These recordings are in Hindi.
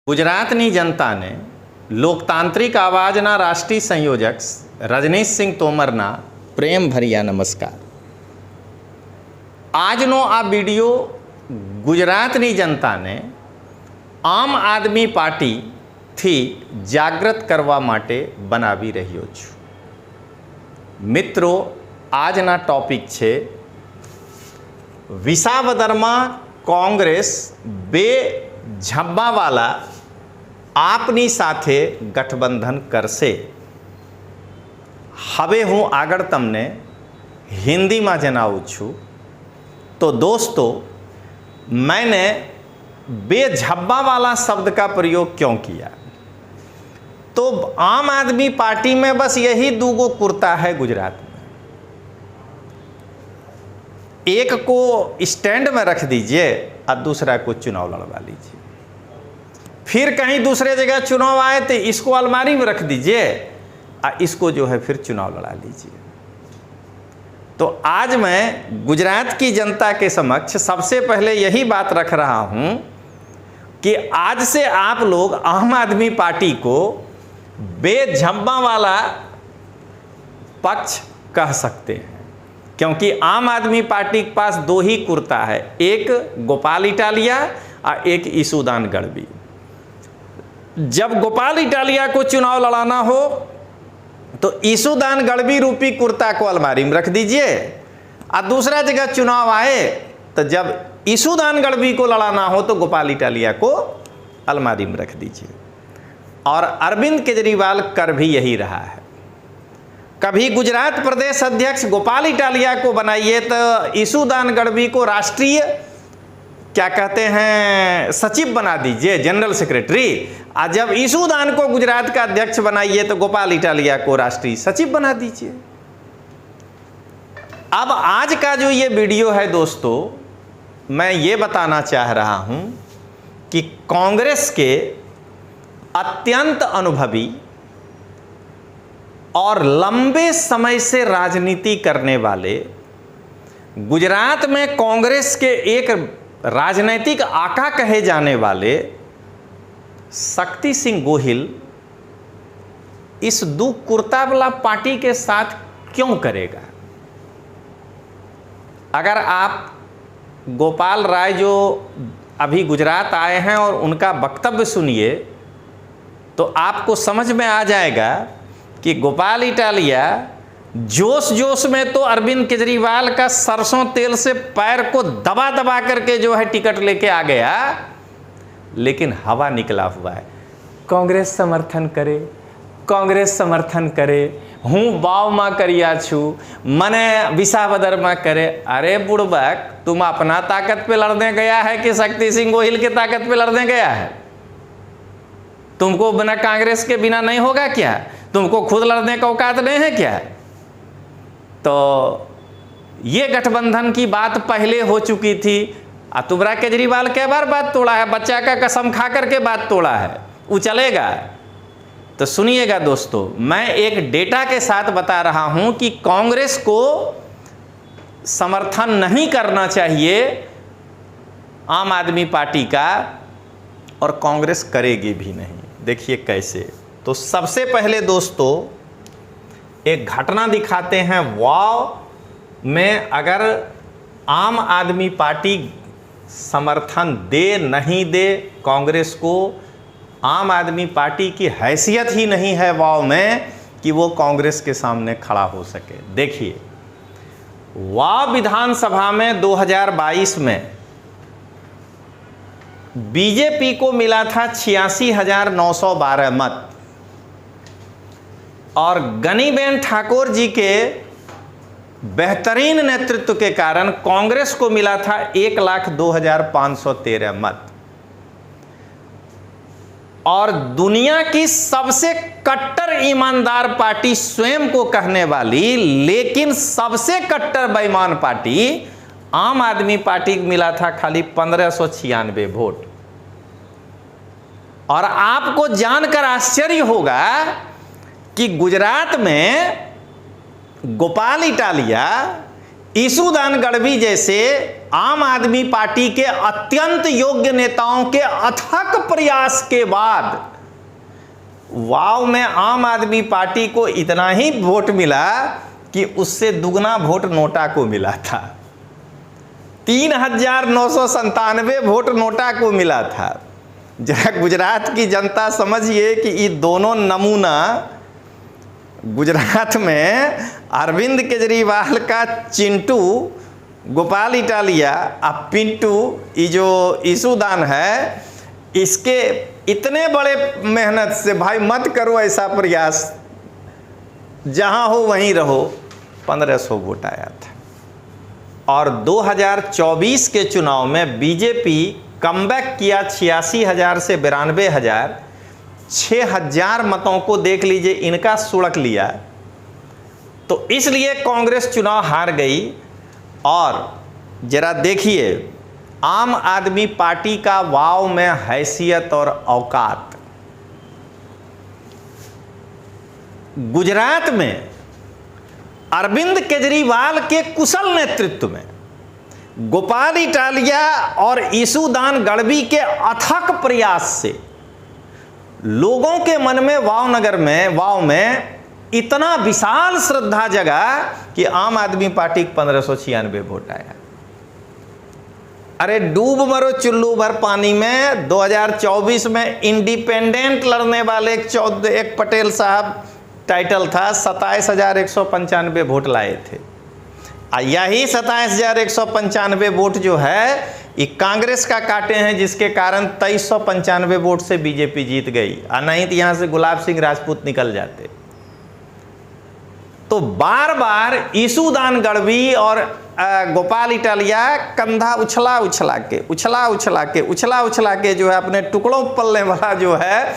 ગુજરાતની જનતાને લોકતાંત્રિક આવાજના રાષ્ટ્રીય સંયોજક રજનીશસિંહ તોમરના પ્રેમભર્યા નમસ્કાર। આજનો આ વિડિયો ગુજરાતની જનતાને આમ આદમી પાર્ટીથી જાગૃત કરવા માટે બનાવી રહ્યો છું। મિત્રો, આજના ટોપિક છે વિસાવદરમાં કોંગ્રેસ બે ઝબ્બાવાલા આપની સાથે ગઠબંધન કરશે। હવે હું આગળ તમને हिंदीમાં જણાવું છું। तो दोस्तों, मैंने बेझब्बा वाला शब्द का प्रयोग क्यों किया? तो आम आदमी पार्टी में बस यही दूगो कुर्ता है गुजरात में। एक को स्टैंड में रख दीजिए और दूसरा को चुनाव लड़वा लीजिए। फिर कहीं दूसरे जगह चुनाव आए तो इसको अलमारी में रख दीजिए और इसको जो है फिर चुनाव लड़ा लीजिए। तो आज मैं गुजरात की जनता के समक्ष सबसे पहले यही बात रख रहा हूं कि आज से आप लोग आम आदमी पार्टी को बेझब्बा वाला पक्ष कह सकते हैं, क्योंकि आम आदमी पार्टी के पास दो ही कुर्ता है, एक गोपाल इटालिया और एक ईसूदान गढ़वी। जब गोपाल इटालिया को चुनाव लड़ाना हो तो ईसूदान गढ़वी रूपी कुर्ता को अलमारी में रख दीजिए और दूसरा जगह चुनाव आए तो जब ईसूदान गढ़वी को लड़ाना हो तो गोपाल इटालिया को अलमारी में रख दीजिए। और अरविंद केजरीवाल कर भी यही रहा है। कभी गुजरात प्रदेश अध्यक्ष गोपाल इटालिया को बनाइए तो ईसूदान गढ़वी को राष्ट्रीय क्या कहते हैं सचिव बना दीजिए, जनरल सेक्रेटरी। और जब ईसूदान को गुजरात का अध्यक्ष बनाइए तो गोपाल इटालिया को राष्ट्रीय सचिव बना दीजिए। अब आज का जो ये वीडियो है दोस्तों, मैं ये बताना चाह रहा हूं कि कांग्रेस के अत्यंत अनुभवी और लंबे समय से राजनीति करने वाले गुजरात में कांग्रेस के एक राजनीतिक आका कहे जाने वाले शक्ति सिंह गोहिल इस दो कुर्ता वाला पार्टी के साथ क्यों करेगा? अगर आप गोपाल राय जो अभी गुजरात आए हैं और उनका वक्तव्य सुनिए तो आपको समझ में आ जाएगा कि गोपाल इटालिया जोश जोश में तो अरविंद केजरीवाल का सरसों तेल से पैर को दबा दबा करके जो है टिकट लेके आ गया, लेकिन हवा निकला हुआ है। कांग्रेस समर्थन करे, कांग्रेस समर्थन करे, हूँ बाव माँ करिया छू, मने विसावदर माँ करे। अरे बुड़बक, तुम अपना ताकत पे लड़ने गया है कि शक्ति सिंह गोहिल के ताकत पे लड़ने गया है? तुमको बिना कांग्रेस के बिना नहीं होगा क्या? तुमको खुद लड़ने का औकात नहीं है क्या? तो ये गठबंधन की बात पहले हो चुकी थी। तुम्हारा केजरीवाल कई बार बात तोड़ा है, बच्चा का कसम खा करके बात तोड़ा है, वो चलेगा? तो सुनिएगा दोस्तों, मैं एक डेटा के साथ बता रहा हूं कि कांग्रेस को समर्थन नहीं करना चाहिए आम आदमी पार्टी का, और कांग्रेस करेगी भी नहीं। देखिए कैसे। तो सबसे पहले दोस्तों एक घटना दिखाते हैं। वाव में अगर आम आदमी पार्टी समर्थन दे नहीं दे कांग्रेस को, आम आदमी पार्टी की हैसियत ही नहीं है वाव में कि वो कांग्रेस के सामने खड़ा हो सके। देखिए, वाव विधानसभा में 2022 में बीजेपी को मिला था 86,912 मत और गनीबेन ठाकुर जी के बेहतरीन नेतृत्व के कारण कांग्रेस को मिला था 1,02,513 मत। और दुनिया की सबसे कट्टर ईमानदार पार्टी स्वयं को कहने वाली लेकिन सबसे कट्टर बेईमान पार्टी आम आदमी पार्टी को मिला था खाली 1596 वोट। और आपको जानकर आश्चर्य होगा कि गुजरात में गोपाल इटालिया ईसूदान गढ़वी जैसे आम आदमी पार्टी के अत्यंत योग्य नेताओं के अथक प्रयास के बाद वाव में आम आदमी पार्टी को इतना ही वोट मिला कि उससे दुगना वोट नोटा को मिला था। 3,997 वोट नोटा को मिला था। जरा गुजरात की जनता समझिए कि ये दोनों नमूना गुजरात में अरविंद केजरीवाल का चिंटू गोपाल इटालिया और पिंटू ये जो ईसूदान है, इसके इतने बड़े मेहनत से, भाई मत करो ऐसा प्रयास, जहां हो वहीं रहो, 1500 वोट आया था। और 2024 के चुनाव में बीजेपी कमबैक किया 86,000 से 92,000, 6,000 मतों को देख लीजिए इनका सुड़क लिया। तो इसलिए कांग्रेस चुनाव हार गई। और जरा देखिए आम आदमी पार्टी का वाव में हैसियत और औकात। गुजरात में अरविंद केजरीवाल के कुशल नेतृत्व में गोपाल इटालिया और ईसूदान गढ़वी के अथक प्रयास से लोगों के मन में वाव में इतना विशाल श्रद्धा जगा कि आम आदमी पार्टी 1596 वोट आया। अरे डूब मरो चुल्लू भर पानी में 2024 में इंडिपेंडेंट लड़ने वाले एक पटेल साहब टाइटल था, 27,195 वोट लाए थे। यही 27,195 वोट जो है ये कांग्रेस का काटे हैं, जिसके कारण 2395 वोट से बीजेपी जीत गई। नहीं तो यहां से गुलाब सिंह राजपूत निकल जाते। तो बार बार ईसूदान गढ़वी और गोपाल इटालिया कंधा उछला उछला के जो है अपने टुकड़ों पलने वाला जो है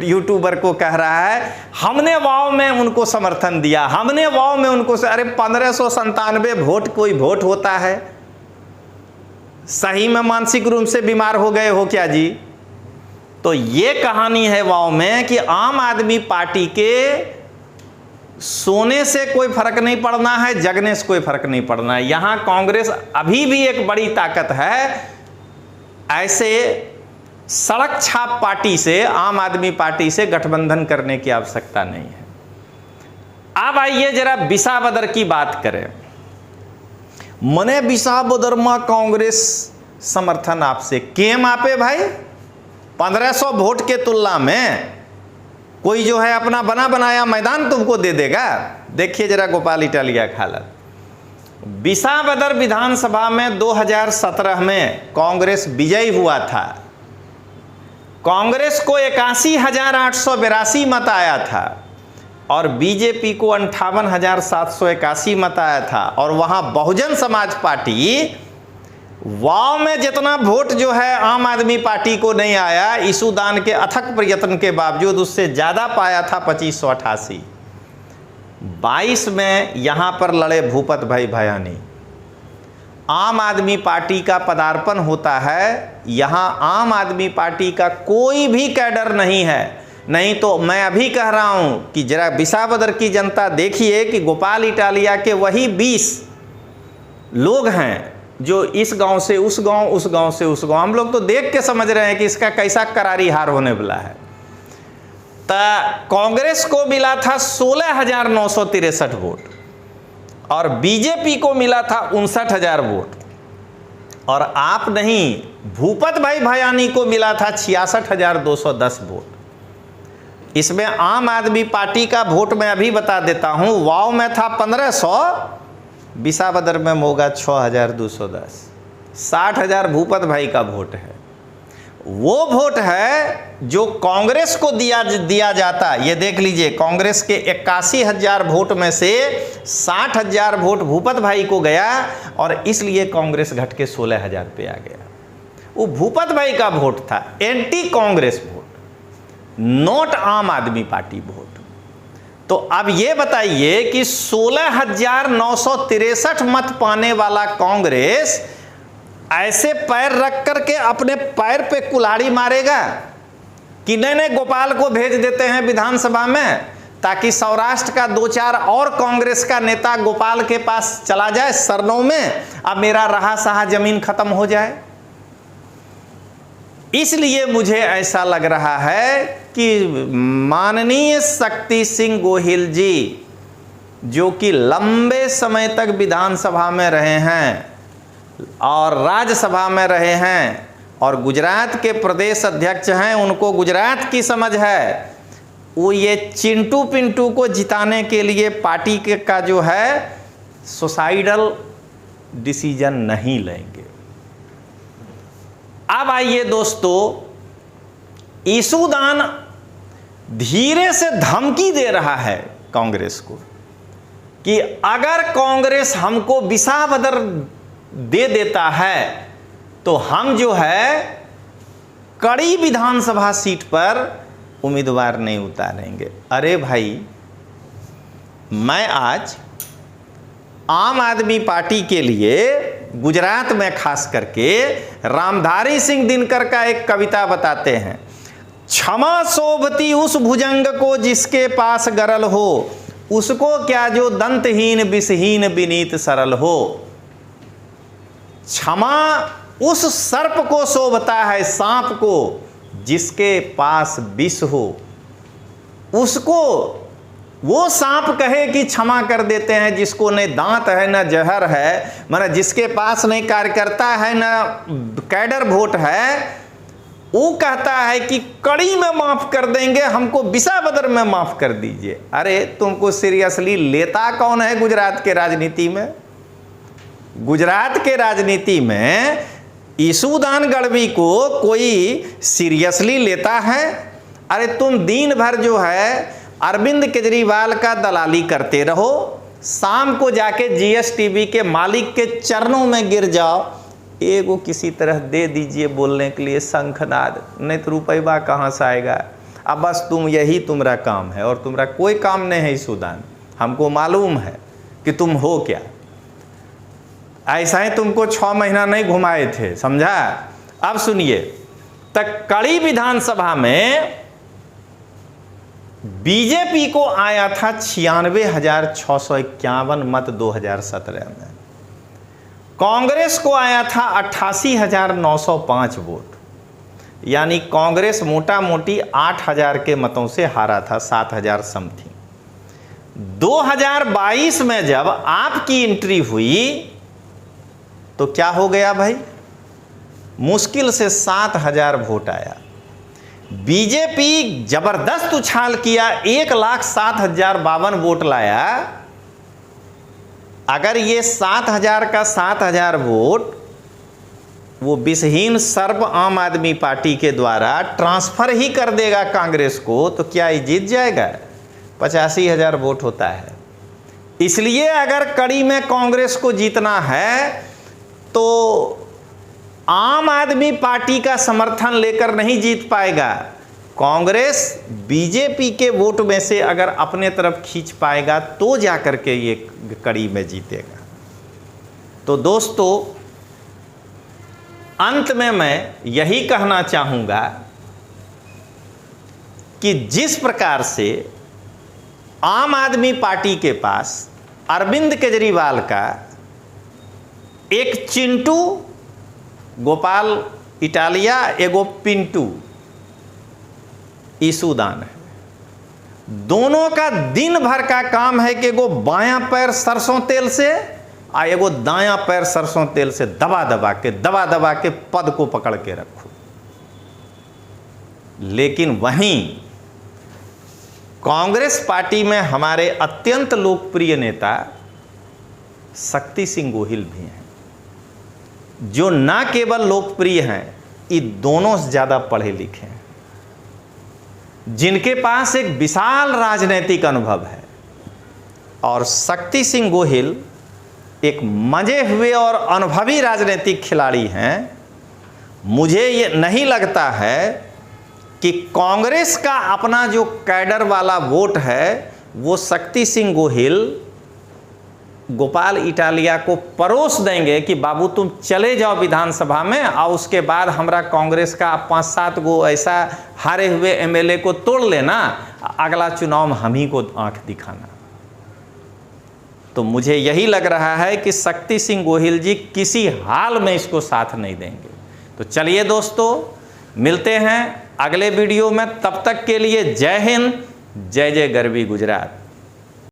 यूट्यूबर को कह रहा है हमने वाव में उनको समर्थन दिया, हमने वाव में उनको। अरे 1597 वोट कोई वोट होता है? सही में मानसिक रूप से बीमार हो गए हो क्या जी? तो ये कहानी है वाव में कि आम आदमी पार्टी के सोने से कोई फर्क नहीं पड़ना है, जगने से कोई फर्क नहीं पड़ना है। यहां कांग्रेस अभी भी एक बड़ी ताकत है। ऐसे सड़क छाप पार्टी से, आम आदमी पार्टी से गठबंधन करने की आवश्यकता नहीं है। अब आइए जरा विसावदर की बात करें। मने विसावदर में कांग्रेस समर्थन आपसे केम आपे भाई? 1500 वोट के तुलना में कोई जो है अपना बना बनाया मैदान तुमको दे देगा? देखिए जरा गोपाल इटालिया का हालत। विसावदर विधानसभा में 2017 में कांग्रेस विजयी हुआ था। कांग्रेस को 81,882 मत आया था और बीजेपी को 58,781 मत आया था। और वहां बहुजन समाज पार्टी वाव में जितना वोट जो है आम आदमी पार्टी को नहीं आया, ईसूदान के अथक प्रयत्न के बावजूद उससे ज्यादा पाया था, 2588। 22 में यहां पर लड़े भूपत भाई भयानी। आम आदमी पार्टी का पदार्पण होता है, यहां आम आदमी पार्टी का कोई भी कैडर नहीं है। नहीं तो मैं अभी कह रहा हूं कि जरा विसावदर की जनता देखिए कि गोपाल इटालिया के वही 20 लोग हैं जो इस गांव से उस गांव, उस गांव से उस गांव। हम लोग तो देख के समझ रहे हैं कि इसका कैसा करारी हार होने वाला है। कांग्रेस को मिला था 16,963 वोट और बीजेपी को मिला था 59,000 वोट। और आप नहीं, भूपत भाई भयानी को मिला था 66,210 वोट। इसमें आम आदमी पार्टी का वोट मैं अभी बता देता हूं। वाव में था 1500, विसावदर में होगा 6,210। 60,000 भूपत भाई का वोट है। वो वोट है जो कांग्रेस को दिया जाता। ये देख लीजिए, कांग्रेस के 81,000 वोट में से 60,000 वोट भूपत भाई को गया और इसलिए कांग्रेस घट के 16,000 पे आ गया। वो भूपत भाई का वोट था, एंटी कांग्रेस वोट, नॉट आम आदमी पार्टी वोट। तो अब ये बताइए कि 16,963 मत पाने वाला कांग्रेस ऐसे पैर रख करके अपने पैर पे कुल्हाड़ी मारेगा कि नहीं गोपाल को भेज देते हैं विधानसभा में, ताकि सौराष्ट्र का 2-4 और कांग्रेस का नेता गोपाल के पास चला जाए सरनों में, अब मेरा रहा सहा जमीन खत्म हो जाए। इसलिए मुझे ऐसा लग रहा है कि माननीय शक्ति सिंह गोहिल जी, जो कि लंबे समय तक विधानसभा में रहे हैं और राज्यसभा में रहे हैं और गुजरात के प्रदेश अध्यक्ष हैं, उनको गुजरात की समझ है, वो ये चिंटू पिंटू को जिताने के लिए पार्टी के का जो है सुसाइडल डिसीजन नहीं लेंगे। अब आइए दोस्तों, ईसूदान धीरे से धमकी दे रहा है कांग्रेस को कि अगर कांग्रेस हमको विसावदर दे देता है तो हम जो है कड़ी विधानसभा सीट पर उम्मीदवार नहीं उतारेंगे। अरे भाई, मैं आज आम आदमी पार्टी के लिए गुजरात में खास करके रामधारी सिंह दिनकर का एक कविता बताते हैं। क्षमा शोभती उस भुजंग को जिसके पास गरल हो, उसको क्या जो दंतहीन विषहीन विनीत सरल हो। क्षमा उस सर्प को शोभता है, सांप को, जिसके पास विष हो। उसको वो सांप कहे कि क्षमा कर देते हैं जिसको न दांत है न जहर है, माना जिसके पास नहीं कार्यकर्ता है न कैडर वोट है, वो कहता है कि कड़ी में माफ कर देंगे, हमको विसावदर में माफ कर दीजिए। अरे तुमको सीरियसली लेता कौन है गुजरात के राजनीति में? गुजरात के राजनीति में ईसूदान गढ़वी को कोई सीरियसली लेता है? अरे तुम दिन भर जो है अरविंद केजरीवाल का दलाली करते रहो, शाम को जाके जीएसटीवी के मालिक के चरणों में गिर जाओ, एगो किसी तरह दे दीजिए बोलने के लिए शंखनाद, नहीं तो रुपया कहाँ से आएगा। अब बस तुम यही तुम्हारा काम है और तुम्हारा कोई काम नहीं है ईसूदान, हमको मालूम है कि तुम हो क्या। ऐसा ही तुमको 6 महीना नहीं घुमाए थे, समझा। अब सुनिए, तक कड़ी विधानसभा में बीजेपी को आया था 96,651 मत 2017 में, कांग्रेस को आया था 88,905 वोट, यानी कांग्रेस मोटा मोटी 8,000 के मतों से हारा था, 7,000 समथिंग। 2022 में जब आपकी एंट्री हुई तो क्या हो गया भाई? मुश्किल से 7,000 वोट आया। बीजेपी जबरदस्त उछाल किया, 1,07,052 वोट लाया। अगर ये 7,000 का 7,000 वोट वो विषहीन सर्प आम आदमी पार्टी के द्वारा ट्रांसफर ही कर देगा कांग्रेस को, तो क्या ये जीत जाएगा? 85,000 वोट होता है। इसलिए अगर कड़ी में कांग्रेस को जीतना है तो आम आदमी पार्टी का समर्थन लेकर नहीं जीत पाएगा। कांग्रेस बीजेपी के वोट में से अगर अपने तरफ खींच पाएगा तो जाकर के ये कड़ी में जीतेगा। तो दोस्तों, अंत में मैं यही कहना चाहूँगा कि जिस प्रकार से आम आदमी पार्टी के पास अरविंद केजरीवाल का एक चिंटू गोपाल इटालिया, एगो पिंटू ईसूदान है, दोनों का दिन भर का काम है कि एगो बायां पैर सरसों तेल से आ एगो दायां पैर सरसों तेल से दबा दबा के पद को पकड़ के रखो। लेकिन वहीं कांग्रेस पार्टी में हमारे अत्यंत लोकप्रिय नेता शक्ति सिंह गोहिल भी हैं, जो ना केवल लोकप्रिय हैं, ये दोनों से ज़्यादा पढ़े लिखे हैं, जिनके पास एक विशाल राजनीतिक अनुभव है। और शक्ति सिंह गोहिल एक मजे हुए और अनुभवी राजनीतिक खिलाड़ी हैं। मुझे ये नहीं लगता है कि कांग्रेस का अपना जो कैडर वाला वोट है वो शक्ति सिंह गोहिल गोपाल इटालिया को परोस देंगे कि बाबू तुम चले जाओ विधानसभा में, और उसके बाद हमरा कांग्रेस का 5-7 गो ऐसा हारे हुए एमएलए को तोड़ लेना, अगला चुनाव में हम ही को आंख दिखाना। तो मुझे यही लग रहा है कि शक्ति सिंह गोहिल जी किसी हाल में इसको साथ नहीं देंगे। तो चलिए दोस्तों, मिलते हैं अगले वीडियो में, तब तक के लिए जय हिंद, जय जय गरवी गुजरात।